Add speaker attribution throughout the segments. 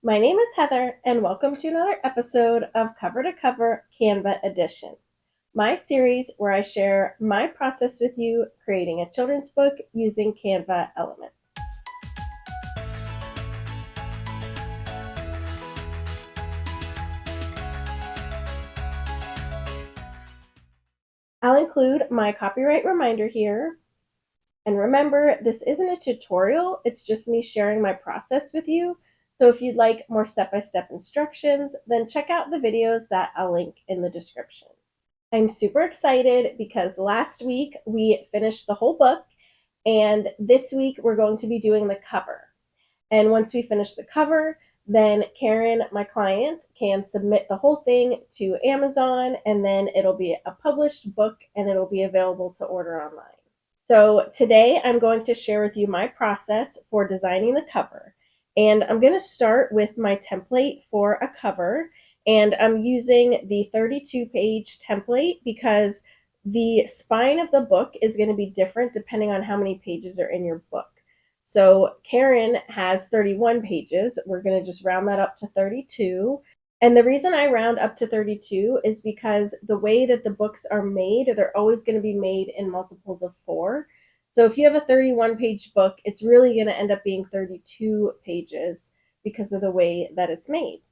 Speaker 1: My name is Heather, and welcome to another episode of Cover to Cover Canva Edition, my series where I share my process with you creating a children's book using Canva elements. I'll include my copyright reminder here. And remember, this isn't a tutorial, it's just me sharing my process with you. So if you'd like more step-by-step instructions, then check out the videos that I'll link in the description. I'm super excited because last week we finished the whole book, and this week we're going to be doing the cover. And once we finish the cover, then Karen, my client, can submit the whole thing to Amazon, and then it'll be a published book and it'll be available to order online. So today I'm going to share with you my process for designing the cover. And I'm going to start with my template for a cover. And I'm using the 32-page template because the spine of the book is going to be different depending on how many pages are in your book. So Karen has 31 pages. We're going to just round that up to 32. And the reason I round up to 32 is because the way that the books are made, they're always going to be made in multiples of 4. So if you have a 31-page book, it's really going to end up being 32 pages because of the way that it's made.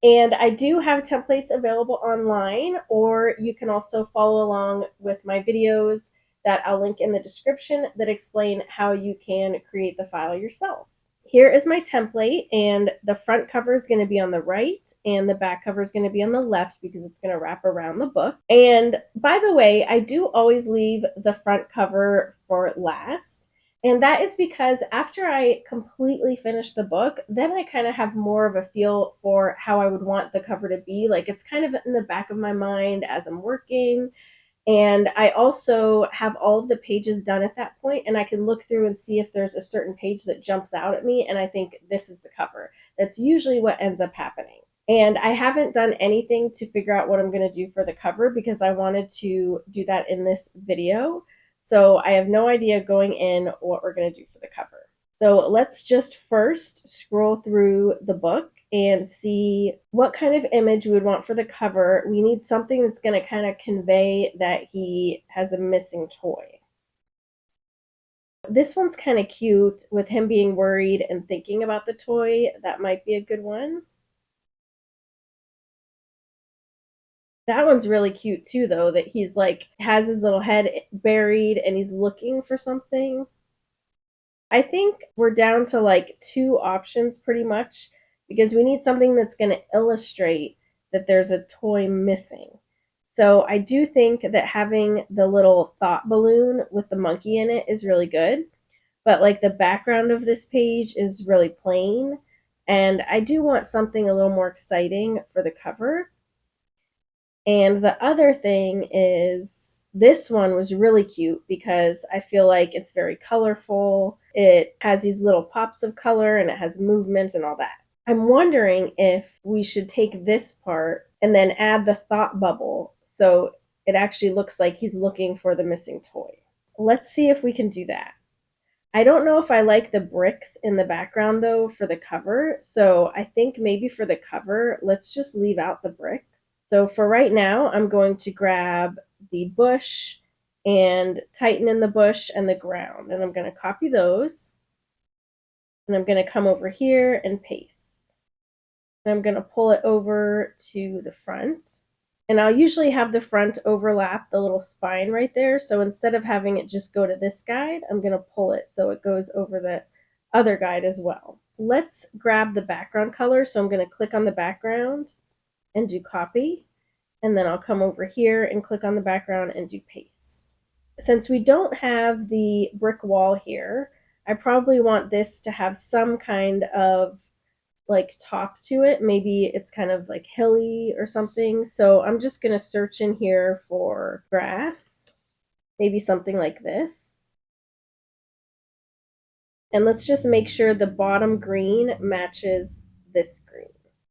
Speaker 1: And I do have templates available online, or you can also follow along with my videos that I'll link in the description that explain how you can create the file yourself. Here is my template, and the front cover is going to be on the right and the back cover is going to be on the left because it's going to wrap around the book. And by the way, I do always leave the front cover for last. And that is because after I completely finish the book, then I kind of have more of a feel for how I would want the cover to be. Like it's kind of in the back of my mind as I'm working. And I also have all of the pages done at that point, and I can look through and see if there's a certain page that jumps out at me, and I think this is the cover. That's usually what ends up happening. And I haven't done anything to figure out what I'm going to do for the cover because I wanted to do that in this video. So I have no idea going in what we're going to do for the cover. So let's just first scroll through the book and see what kind of image we would want for the cover. We need something that's going to kind of convey that he has a missing toy. This one's kind of cute with him being worried and thinking about the toy. That might be a good one. That one's really cute too, though, that he's like has his little head buried and he's looking for something. I think we're down to like 2 options pretty much because we need something that's going to illustrate that there's a toy missing. So I do think that having the little thought balloon with the monkey in it is really good. But like the background of this page is really plain. And I do want something a little more exciting for the cover. And the other thing is this one was really cute because I feel like it's very colorful. It has these little pops of color and it has movement and all that. I'm wondering if we should take this part and then add the thought bubble so it actually looks like he's looking for the missing toy. Let's see if we can do that. I don't know if I like the bricks in the background though for the cover, so I think maybe for the cover, let's just leave out the bricks. So for right now, I'm going to grab the bush and tighten in the bush and the ground, and I'm going to copy those. And I'm going to come over here and paste. And I'm going to pull it over to the front. And I'll usually have the front overlap the little spine right there. So instead of having it just go to this guide, I'm going to pull it so it goes over the other guide as well. Let's grab the background color. So I'm going to click on the background and do copy. And then I'll come over here and click on the background and do paste. Since we don't have the brick wall here, I probably want this to have some kind of like top to it. Maybe it's kind of like hilly or something. So I'm just going to search in here for grass, maybe something like this. And let's just make sure the bottom green matches this green.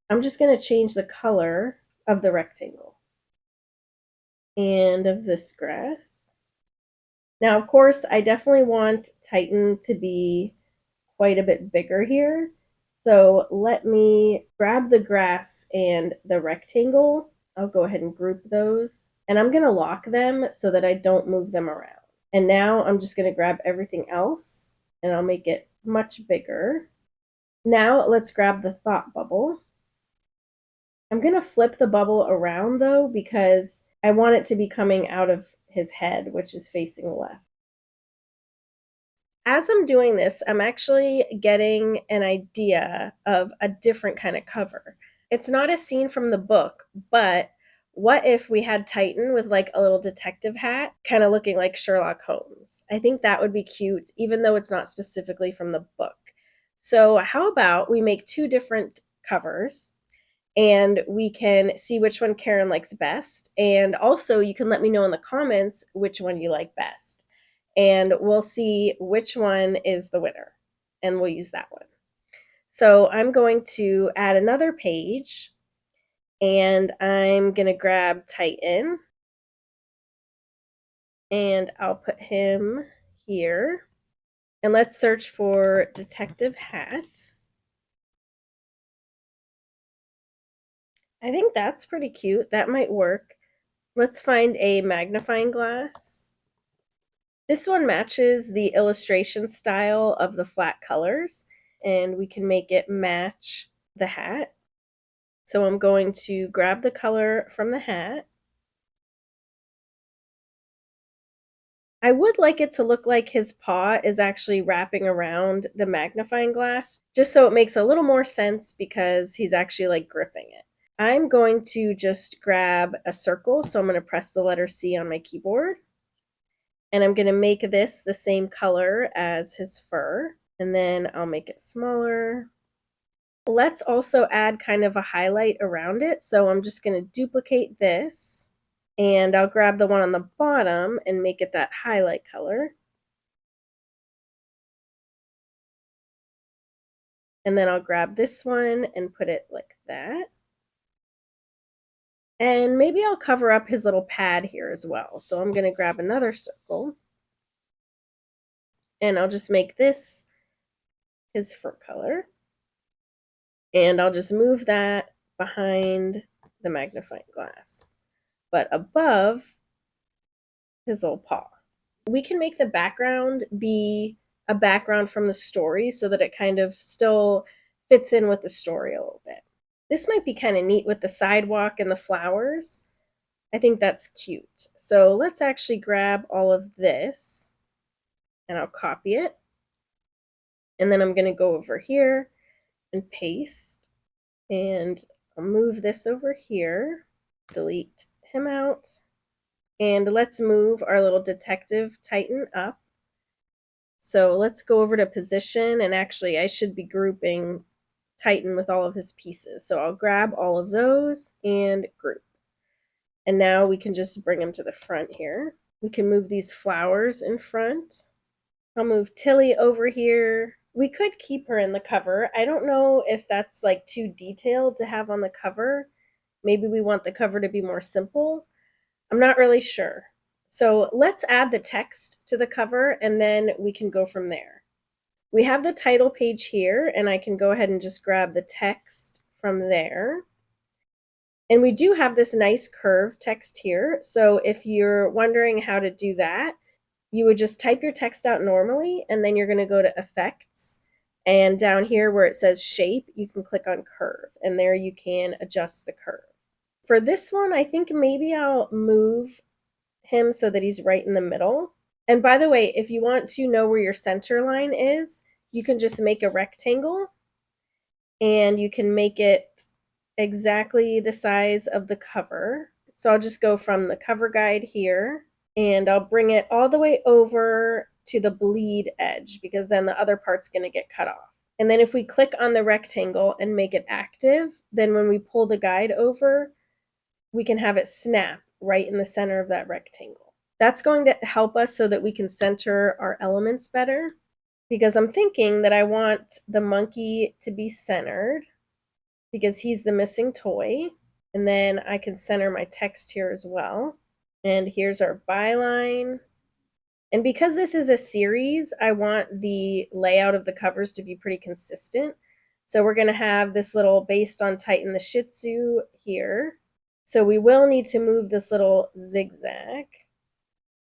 Speaker 1: I'm just going to change the color of the rectangle and of this grass. Now, of course, I definitely want Titan to be quite a bit bigger here. So let me grab the grass and the rectangle. I'll go ahead and group those. And I'm going to lock them so that I don't move them around. And now I'm just going to grab everything else and I'll make it much bigger. Now let's grab the thought bubble. I'm going to flip the bubble around though because I want it to be coming out of his head, which is facing left. As I'm doing this, I'm actually getting an idea of a different kind of cover. It's not a scene from the book, but what if we had Titan with like a little detective hat, kind of looking like Sherlock Holmes? I think that would be cute, even though it's not specifically from the book. So how about we make two different covers and we can see which one Karen likes best. And also you can let me know in the comments which one you like best. And we'll see which one is the winner. And we'll use that one. So I'm going to add another page and I'm going to grab Titan and I'll put him here. And let's search for Detective Hat. I think that's pretty cute. That might work. Let's find a magnifying glass. This one matches the illustration style of the flat colors, and we can make it match the hat. So I'm going to grab the color from the hat. I would like it to look like his paw is actually wrapping around the magnifying glass, just so it makes a little more sense because he's actually like gripping it. I'm going to just grab a circle, so I'm going to press the letter C on my keyboard. And I'm going to make this the same color as his fur, and then I'll make it smaller. Let's also add kind of a highlight around it, so I'm just going to duplicate this, and I'll grab the one on the bottom and make it that highlight color. And then I'll grab this one and put it like that. And maybe I'll cover up his little pad here as well. So I'm going to grab another circle, and I'll just make this his fur color. And I'll just move that behind the magnifying glass, but above his little paw. We can make the background be a background from the story so that it kind of still fits in with the story a little bit. This might be kind of neat with the sidewalk and the flowers. I think that's cute. So let's actually grab all of this and I'll copy it. And then I'm going to go over here and paste. And I'll move this over here, delete him out. And let's move our little detective Titan up. So let's go over to position, and actually I should be grouping Titan with all of his pieces. So I'll grab all of those and group. And now we can just bring him to the front here. We can move these flowers in front. I'll move Tilly over here. We could keep her in the cover. I don't know if that's like too detailed to have on the cover. Maybe we want the cover to be more simple. I'm not really sure. So let's add the text to the cover and then we can go from there. We have the title page here and I can go ahead and just grab the text from there. And we do have this nice curve text here. So if you're wondering how to do that, you would just type your text out normally and then you're going to go to effects. And down here where it says shape, you can click on curve and there you can adjust the curve. For this one, I think maybe I'll move him so that he's right in the middle. And by the way, if you want to know where your center line is, you can just make a rectangle and you can make it exactly the size of the cover. So I'll just go from the cover guide here and I'll bring it all the way over to the bleed edge because then the other part's going to get cut off. And then if we click on the rectangle and make it active, then when we pull the guide over, we can have it snap right in the center of that rectangle. That's going to help us so that we can center our elements better because I'm thinking that I want the monkey to be centered because he's the missing toy. And then I can center my text here as well. And here's our byline. And because this is a series, I want the layout of the covers to be pretty consistent. So we're going to have this little based on Titan the Shih Tzu here. So we will need to move this little zigzag.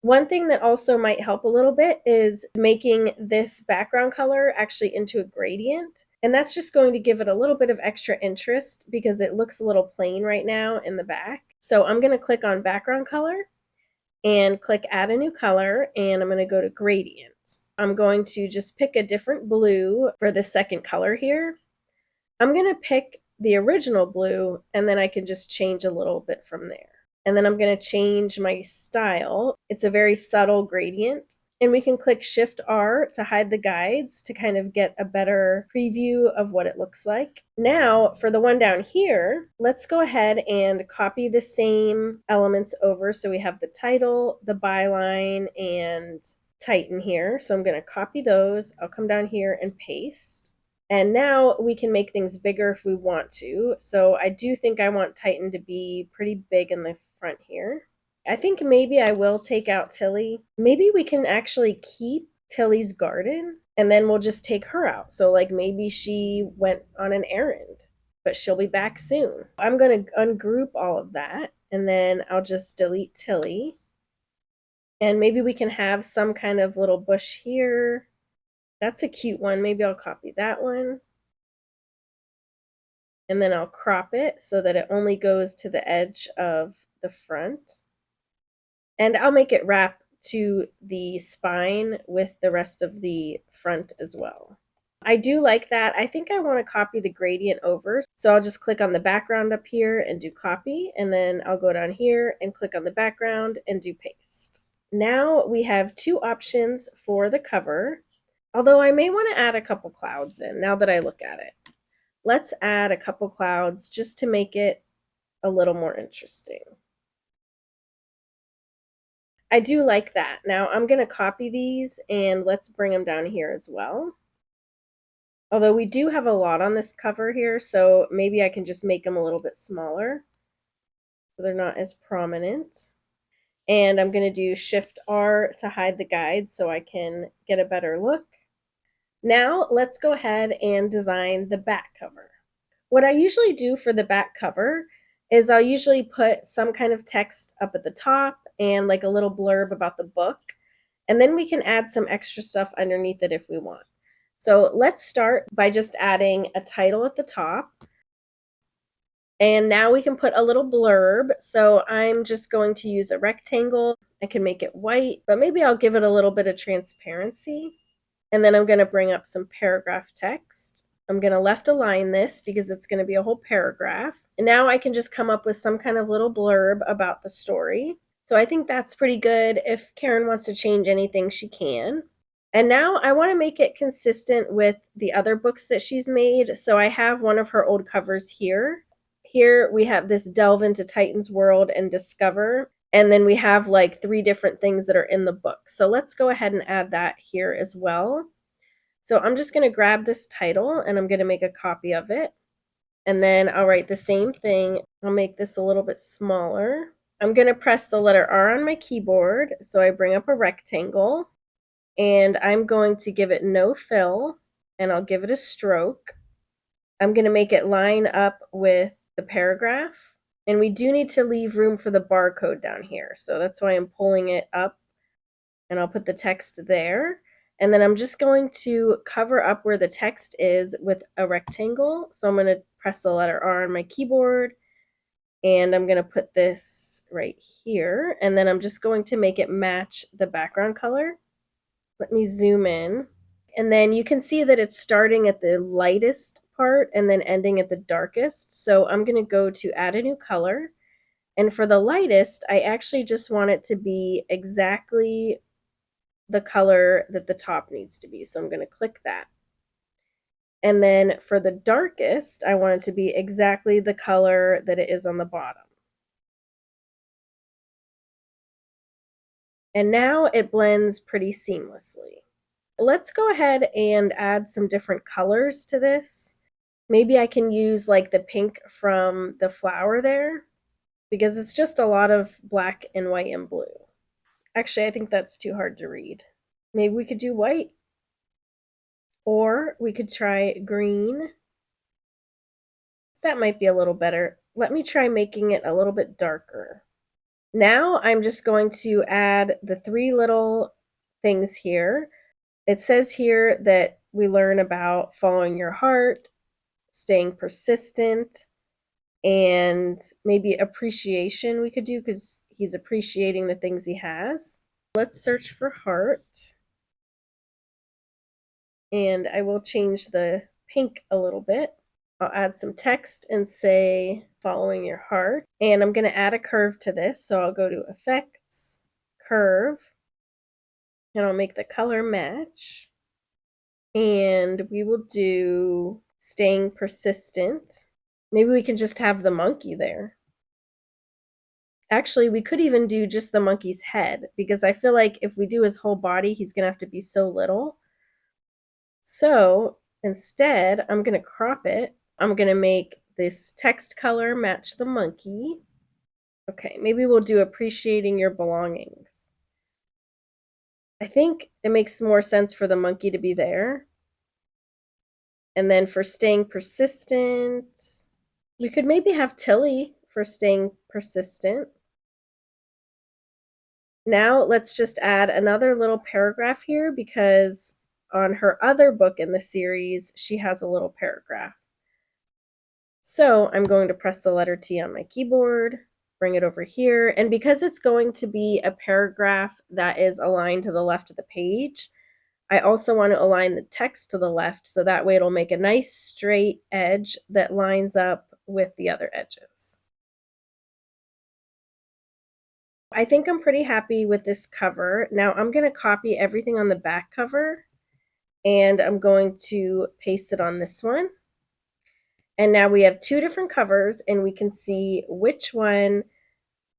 Speaker 1: One thing that also might help a little bit is making this background color actually into a gradient. And that's just going to give it a little bit of extra interest because it looks a little plain right now in the back. So I'm going to click on background color and click add a new color, and I'm going to go to gradient. I'm going to just pick a different blue for the second color here. I'm going to pick the original blue, and then I can just change a little bit from there. And then I'm going to change my style. It's a very subtle gradient. And we can click Shift R to hide the guides to kind of get a better preview of what it looks like. Now, for the one down here, let's go ahead and copy the same elements over. So we have the title, the byline, and Titan here. So I'm going to copy those. I'll come down here and paste. And now we can make things bigger if we want to. So I do think I want Titan to be pretty big in the front here. I think maybe I will take out Tilly. Maybe we can actually keep Tilly's garden and then we'll just take her out. So like maybe she went on an errand, but she'll be back soon. I'm going to ungroup all of that and then I'll just delete Tilly. And maybe we can have some kind of little bush here. That's a cute one. Maybe I'll copy that one. And then I'll crop it so that it only goes to the edge of the front. And I'll make it wrap to the spine with the rest of the front as well. I do like that. I think I want to copy the gradient over. So I'll just click on the background up here and do copy. And then I'll go down here and click on the background and do paste. Now we have two options for the cover. Although I may want to add a couple clouds in now that I look at it. Let's add a couple clouds just to make it a little more interesting. I do like that. Now I'm going to copy these and let's bring them down here as well. Although we do have a lot on this cover here, so maybe I can just make them a little bit smaller so they're not as prominent. And I'm going to do Shift R to hide the guide so I can get a better look. Now let's go ahead and design the back cover. What I usually do for the back cover is I'll usually put some kind of text up at the top and like a little blurb about the book. And then we can add some extra stuff underneath it if we want. So let's start by just adding a title at the top. And now we can put a little blurb. So I'm just going to use a rectangle. I can make it white, but maybe I'll give it a little bit of transparency. And then I'm going to bring up some paragraph text. I'm going to left align this because it's going to be a whole paragraph. And now I can just come up with some kind of little blurb about the story. So I think that's pretty good. If Karen wants to change anything, she can. And now I want to make it consistent with the other books that she's made. So I have one of her old covers here. Here we have this delve into Titan's world and discover. And then we have like 3 different things that are in the book. So let's go ahead and add that here as well. So I'm just going to grab this title and I'm going to make a copy of it. And then I'll write the same thing. I'll make this a little bit smaller. I'm going to press the letter R on my keyboard. So I bring up a rectangle and I'm going to give it no fill and I'll give it a stroke. I'm going to make it line up with the paragraph. And we do need to leave room for the barcode down here. So that's why I'm pulling it up and I'll put the text there. And then I'm just going to cover up where the text is with a rectangle. So I'm going to press the letter R on my keyboard and I'm going to put this right here. And then I'm just going to make it match the background color. Let me zoom in. And then you can see that it's starting at the lightest part and then ending at the darkest. So I'm going to go to add a new color. And for the lightest, I actually just want it to be exactly the color that the top needs to be. So I'm going to click that. And then for the darkest, I want it to be exactly the color that it is on the bottom. And now it blends pretty seamlessly. Let's go ahead and add some different colors to this. Maybe I can use like the pink from the flower there because it's just a lot of black and white and blue. Actually, I think that's too hard to read. Maybe we could do white. Or we could try green. That might be a little better. Let me try making it a little bit darker. Now I'm just going to add the 3 little things here. It says here that we learn about following your heart, staying persistent, and maybe appreciation we could do because he's appreciating the things he has. Let's search for heart. And I will change the pink a little bit. I'll add some text and say following your heart. And I'm going to add a curve to this. So I'll go to Effects, Curve, and I'll make the color match. And we will do staying persistent. Maybe we can just have the monkey there. Actually, we could even do just the monkey's head, because I feel like if we do his whole body, he's going to have to be so little. So instead, I'm going to crop it. I'm going to make this text color match the monkey. Okay, maybe we'll do appreciating your belongings. I think it makes more sense for the monkey to be there. And then for staying persistent, we could maybe have Tilly for staying persistent. Now let's just add another little paragraph here, because on her other book in the series, she has a little paragraph. So I'm going to press the letter T on my keyboard, bring it over here, and because it's going to be a paragraph that is aligned to the left of the page, I also want to align the text to the left, so that way it'll make a nice straight edge that lines up with the other edges. I think I'm pretty happy with this cover. Now I'm going to copy everything on the back cover, and I'm going to paste it on this one. And now we have 2 different covers, and we can see which one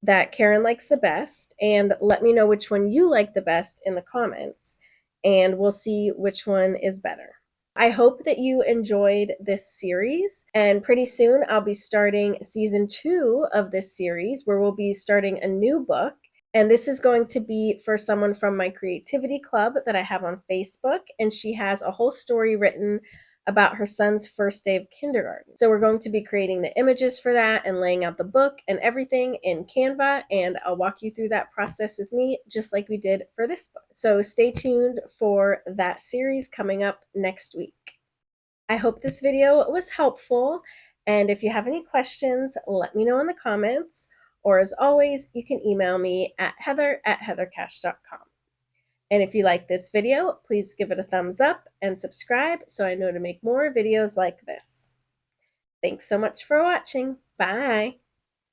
Speaker 1: that Karen likes the best, and let me know which one you like the best in the comments, and we'll see which one is better. I hope that you enjoyed this series, and pretty soon I'll be starting season 2 of this series, where we'll be starting a new book, and this is going to be for someone from my creativity club that I have on Facebook, and she has a whole story written about her son's first day of kindergarten. So we're going to be creating the images for that and laying out the book and everything in Canva, and I'll walk you through that process with me just like we did for this book. So stay tuned for that series coming up next week. I hope this video was helpful, and if you have any questions, let me know in the comments, or as always, you can email me at heather@heathercash.com. And if you like this video, please give it a thumbs up and subscribe so I know to make more videos like this. Thanks so much for watching. Bye.